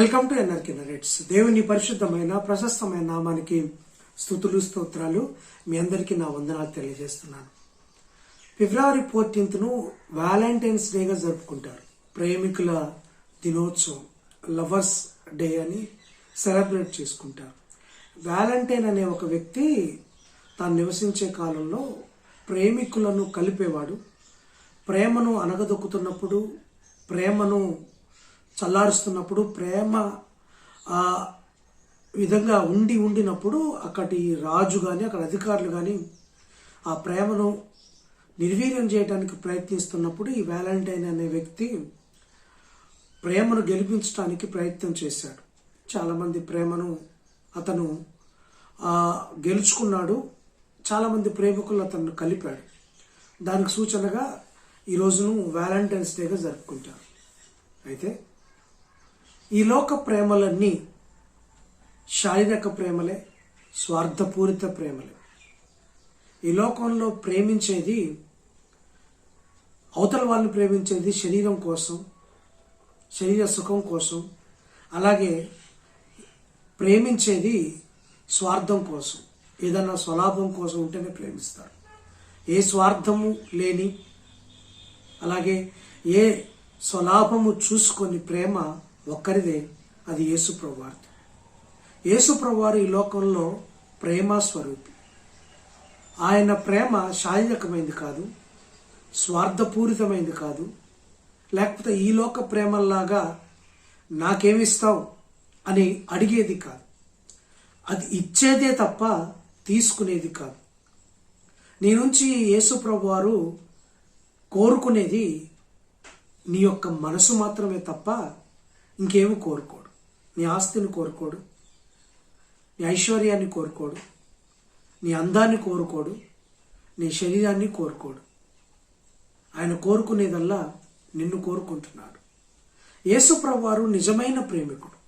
Welcome to NRK narrates. దేవుని పరిశుద్ధమైన ప్రశస్తమైన నామానికి స్తుతులు స్తోత్రాలు. మీ అందరికీ నా వందనాలు తెలియజేస్తున్నాను. ఫిబ్రవరి 14ను వ్యాలంటైన్స్ డేగా జరుపుకుంటారు. ప్రేమికుల దినోత్సవం, లవర్స్ డే అని సెలబ్రేట్ చేసుకుంటారు. వ్యాలంటైన్ అనే ఒక వ్యక్తి తాను నివసించే కాలంలో ప్రేమికులను కలిపేవాడు. ప్రేమను అనగదొక్కుతున్నప్పుడు, ప్రేమను చల్లారుస్తున్నప్పుడు, ప్రేమ ఆ విధంగా ఉండినప్పుడు అక్కడి రాజు కానీ అక్కడ అధికారులు కానీ ఆ ప్రేమను నిర్వీర్యం చేయడానికి ప్రయత్నిస్తున్నప్పుడు ఈ వ్యాలంటైన్ అనే వ్యక్తి ప్రేమను గెలిపించడానికి ప్రయత్నం చేశాడు. చాలామంది ప్రేమను అతను గెలుచుకున్నాడు. చాలామంది ప్రేమికులు అతను కలిపాడు. దానికి సూచనగా ఈ రోజును వ్యాలంటైన్స్ డేగా జరుపుకుంటారు. అయితే ఈ లోక ప్రేమలన్నీ శారీరక ప్రేమలే, స్వార్థపూరిత ప్రేమలే. ఈ లోకంలో ప్రేమించేది, అవతల వాళ్ళని ప్రేమించేది శరీరం కోసం, శరీర సుఖం కోసం. అలాగే ప్రేమించేది స్వార్థం కోసం, ఏదన్నా స్వలాభం కోసం ఉంటేనే ప్రేమిస్తారు. ఏ స్వార్థము లేని, అలాగే ఏ స్వలాభము చూసుకొని ప్రేమ ఒక్కరిదే, అది యేసుప్రభువారిది. యేసుప్రభువారు ఈ లోకంలో ప్రేమ స్వరూపి. ఆయన ప్రేమ శారీరకమైంది కాదు, స్వార్థపూరితమైంది కాదు, లేకపోతే ఈ లోక ప్రేమల్లాగా నాకేమిస్తావు అని అడిగేది కాదు. అది ఇచ్చేదే తప్ప తీసుకునేది కాదు. నీ నుంచి యేసుప్రభువారు కోరుకునేది నీ యొక్క మనసు మాత్రమే తప్ప ఇంకేమి కోరుకోడు. నీ ఆస్తిని కోరుకోడు, నీ ఐశ్వర్యాన్ని కోరుకోడు, నీ అందాన్ని కోరుకోడు, నీ శరీరాన్ని కోరుకోడు. ఆయన కోరుకునేదల్లా నిన్ను కోరుకుంటున్నాడు. యేసుప్రభువారు నిజమైన ప్రేమికుడు.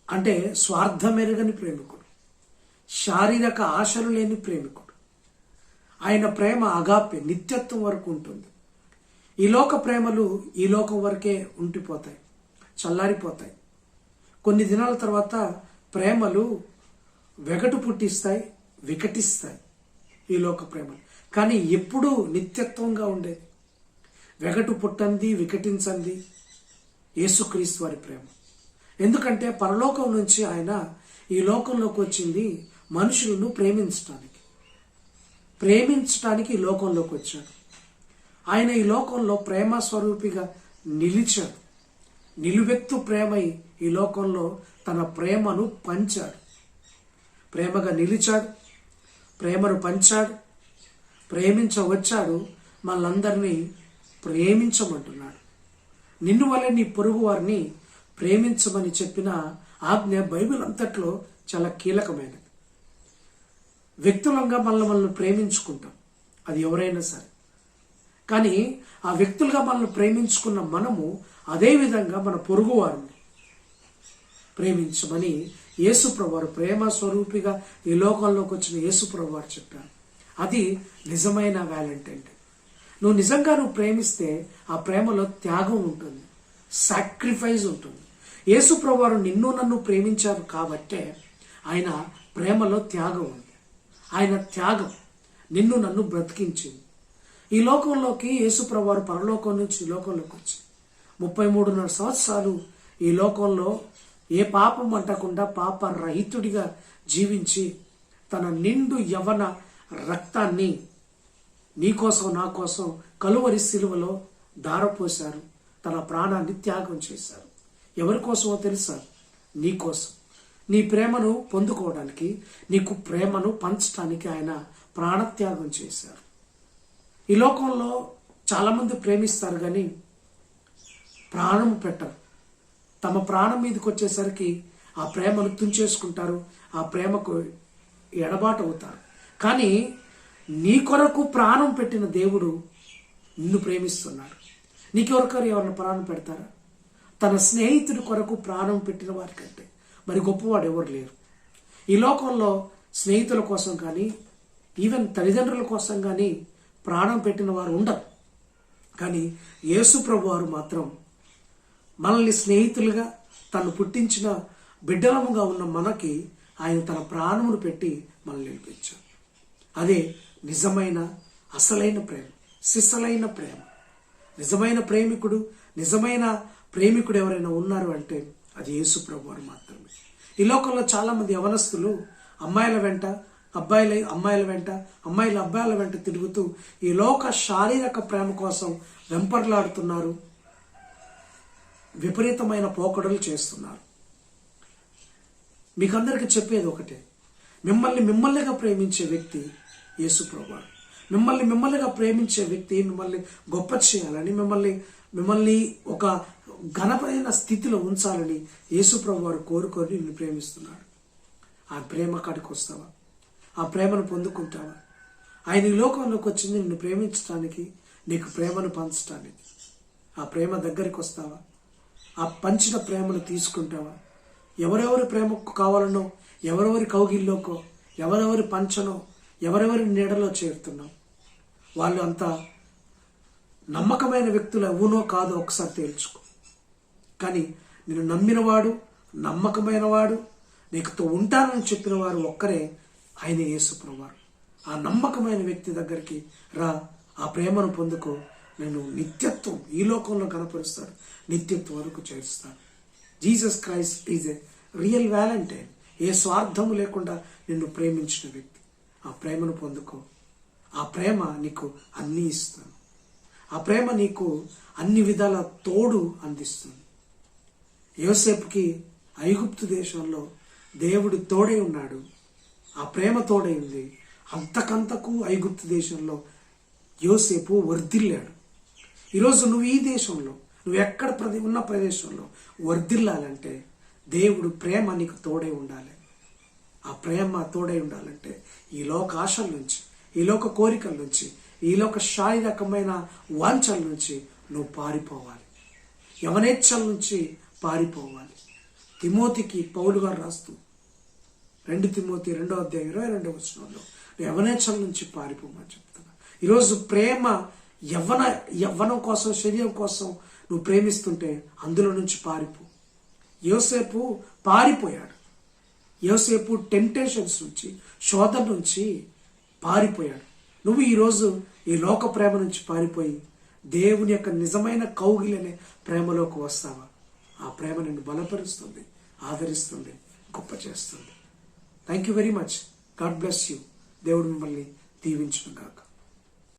అంటే స్వార్థమెరగని ప్రేమికుడు, శారీరక ఆశలు లేని ప్రేమికుడు. ఆయన ప్రేమ అగాపే, నిత్యత్వం వరకు ఉంటుంది. ఈ లోక ప్రేమలు ఈ లోకం వరకే ఉండిపోతాయి, చల్లారిపోతాయి. కొన్ని దినాల తర్వాత ప్రేమలు వెగటు పుట్టిస్తాయి, వికటిస్తాయి ఈ లోక ప్రేమలు. కానీ ఎప్పుడూ నిత్యత్వంగా ఉండేది, వెగటు పుట్టంది, వికటించంది యేసుక్రీస్తు వారి ప్రేమ. ఎందుకంటే పరలోకం నుంచి ఆయన ఈ లోకంలోకి వచ్చింది మనుషులను ప్రేమించటానికి ఈ లోకంలోకి వచ్చాడు. ఆయన ఈ లోకంలో ప్రేమ స్వరూపిగా నిలిచాడు. నిలువెత్తు ప్రేమై ఈ లోకంలో తన ప్రేమను పంచాడు. ప్రేమగా నిలిచాడు, ప్రేమను పంచాడు, ప్రేమించవచ్చాడు. మనందరినీ ప్రేమించమంటున్నాడు. నిన్ను వలె నీ పొరుగు వారిని ప్రేమించమని చెప్పిన ఆజ్ఞ బైబిల్ అంతట్లో చాలా కీలకమైనది. వ్యక్తులంగా మనల్ని ప్రేమించుకుంటాం, అది ఎవరైనా సరే. కానీ ఆ వ్యక్తులుగా మనల్ని ప్రేమించుకున్న మనము అదేవిధంగా మన పొరుగు వారిని ప్రేమించమని యేసుప్రభువారు ప్రేమ స్వరూపిగా ఈ లోకంలోకి వచ్చిన యేసుప్రభువారు చెప్పారు. అది నిజమైన వ్యాలంటైన్ డే. నువ్వు ప్రేమిస్తే ఆ ప్రేమలో త్యాగం ఉంటుంది, సాక్రిఫైస్ ఉంటుంది. యేసుప్రభువారు నిన్ను నన్ను ప్రేమించారు కాబట్టే ఆయన ప్రేమలో త్యాగం ఉంది. ఆయన త్యాగం నిన్ను నన్ను బ్రతికించింది. ఈ లోకంలోకి యేసుప్రభువారు పరలోకం నుంచి ఈ లోకంలోకి వచ్చి 33.5 సంవత్సరాలు ఈ లోకంలో ఏ పాపం అంటకుండా పాప రహితుడిగా జీవించి తన నిండు యవ్వన రక్తాన్ని నీకోసం నా కోసం కలువరి సిలువలో ధారపోశారు. తన ప్రాణాన్ని త్యాగం చేశారు. ఎవరి కోసమో తెలుసా? నీ కోసం. నీ ప్రేమను పొందుకోవడానికి, నీకు ప్రేమను పంచడానికి ఆయన ప్రాణత్యాగం చేశారు. ఈ లోకంలో చాలామంది ప్రేమిస్తారు కానీ ప్రాణం పెట్టరు. తమ ప్రాణం మీదకి వచ్చేసరికి ఆ ప్రేమను తుంచేసుకుంటారు, ఆ ప్రేమకు ఎడబాటు అవుతారు. కానీ నీ కొరకు ప్రాణం పెట్టిన దేవుడు నిన్ను ప్రేమిస్తున్నాడు. నీకెవరికరు ఎవరిని ప్రాణం పెడతారా? తన స్నేహితుడి కొరకు ప్రాణం పెట్టిన వారికంటే మరి గొప్పవాడు ఎవరు లేరు. ఈ లోకంలో స్నేహితుల కోసం కానీ, ఈవెన్ తల్లిదండ్రుల కోసం కానీ ప్రాణం పెట్టిన వారు ఉండరు. కానీ యేసు ప్రభువారు మాత్రం మనల్ని స్నేహితులుగా, తను పుట్టించిన బిడ్డలముగా ఉన్న మనకి ఆయన తన ప్రాణమును పెట్టి మనల్ని నిలిపించారు. అదే నిజమైన అసలైన ప్రేమ, సిసలైన ప్రేమ. నిజమైన ప్రేమికుడు ఎవరైనా ఉన్నారు అంటే అది యేసు ప్రభువారు మాత్రమే. ఈ లోకంలో చాలా మంది యవనస్తులు అమ్మాయిల వెంట అబ్బాయిల వెంట తిరుగుతూ ఈ లోక శారీరక ప్రేమ కోసం వెంపర్లాడుతున్నారు, విపరీతమైన పోకడలు చేస్తున్నారు. మీకందరికీ చెప్పేది ఒకటే, మిమ్మల్నిగా ప్రేమించే వ్యక్తి యేసు ప్రభువారు. మిమ్మల్నిగా ప్రేమించే వ్యక్తి మిమ్మల్ని గొప్ప చేయాలని, మిమ్మల్ని ఒక ఘనమైన స్థితిలో ఉంచాలని యేసు ప్రభువారు కోరుకొని నిన్ను ప్రేమిస్తున్నాడు. ఆ ప్రేమ కాడికి వస్తావా? ఆ ప్రేమను పొందుకుంటావా? ఆయన ఈ లోకంలోకి వచ్చింది నిన్ను ప్రేమించడానికి, నీకు ప్రేమను పంచడానికి. ఆ ప్రేమ దగ్గరికి వస్తావా? ఆ పంచిన ప్రేమను తీసుకుంటావా? ఎవరెవరి ప్రేమకు కావాలనో, ఎవరెవరి కౌగిల్లోకో, ఎవరెవరి పంచనో, ఎవరెవరి నీడలో చేరుతున్నావు? వాళ్ళు అంత నమ్మకమైన వ్యక్తులు అవునో కాదో ఒకసారి తేల్చుకో. కానీ నేను నమ్మినవాడు, నమ్మకమైనవాడు, నీకుతో ఉంటానని చెప్పిన వారు ఒక్కరే, ఆయన యేసు ప్రభువారు. ఆ నమ్మకమైన వ్యక్తి దగ్గరికి రా, ఆ ప్రేమను పొందుకో. నేను నిత్యత్వం ఈ లోకంలో కనపరుస్తాడు, నిత్యత్వం వరకు చేరుస్తాడు. Jesus Christ is a real valentine. ఏ స్వార్థము లేకుండా నిన్ను ప్రేమించిన వ్యక్తి. ఆ ప్రేమను పొందుకో. ఆ ప్రేమ నీకు అన్నీ ఇస్తుంది. ఆ ప్రేమ నీకు అన్ని విధాల తోడు అందిస్తుంది. యోసేపుకి ఐగుప్తు దేశంలో దేవుడు తోడై ఉన్నాడు. ఆ ప్రేమ తోడై ఉంది. అంతకంతకు ఐగుప్తు దేశంలో యోసేపు వర్ధిల్లాడు. ఈరోజు నువ్వు ఈ దేశంలో, నువ్వు ఎక్కడ ఉన్న ప్రదేశంలో వర్ధిల్లాలంటే దేవుడు ప్రేమ నీకు తోడై ఉండాలి. ఆ ప్రేమ తోడై ఉండాలంటే ఈ లోక ఆశల నుంచి, ఈ లోక కోరికల నుంచి, ఈ లోక శారీరకమైన వాంఛల నుంచి నువ్వు పారిపోవాలి. యవనేచ్ఛల నుంచి పారిపోవాలి. తిమోతికి పౌలు గారు రాస్తూ 2 తిమోతి 2:22 యవనేచ్ఛల నుంచి పారిపోమని చెప్తున్నా. ఈరోజు ప్రేమ యవ్వనం కోసం, శరీరం కోసం నువ్వు ప్రేమిస్తుంటే అందులో నుంచి పారిపో. యోసేపు పారిపోయాడు. యోసేపు టెంప్టేషన్స్ నుంచి, శోధన నుంచి పారిపోయాడు. నువ్వు ఈరోజు ఈ లోక ప్రేమ నుంచి పారిపోయి దేవుని యొక్క నిజమైన కౌగిలనే ప్రేమలోకి వస్తావా? ఆ ప్రేమ నిన్ను బలపరుస్తుంది, ఆదరిస్తుంది, గొప్ప చేస్తుంది. Thank you very much. God bless you. దేవుడు మిమ్మల్ని దీవించును గాక.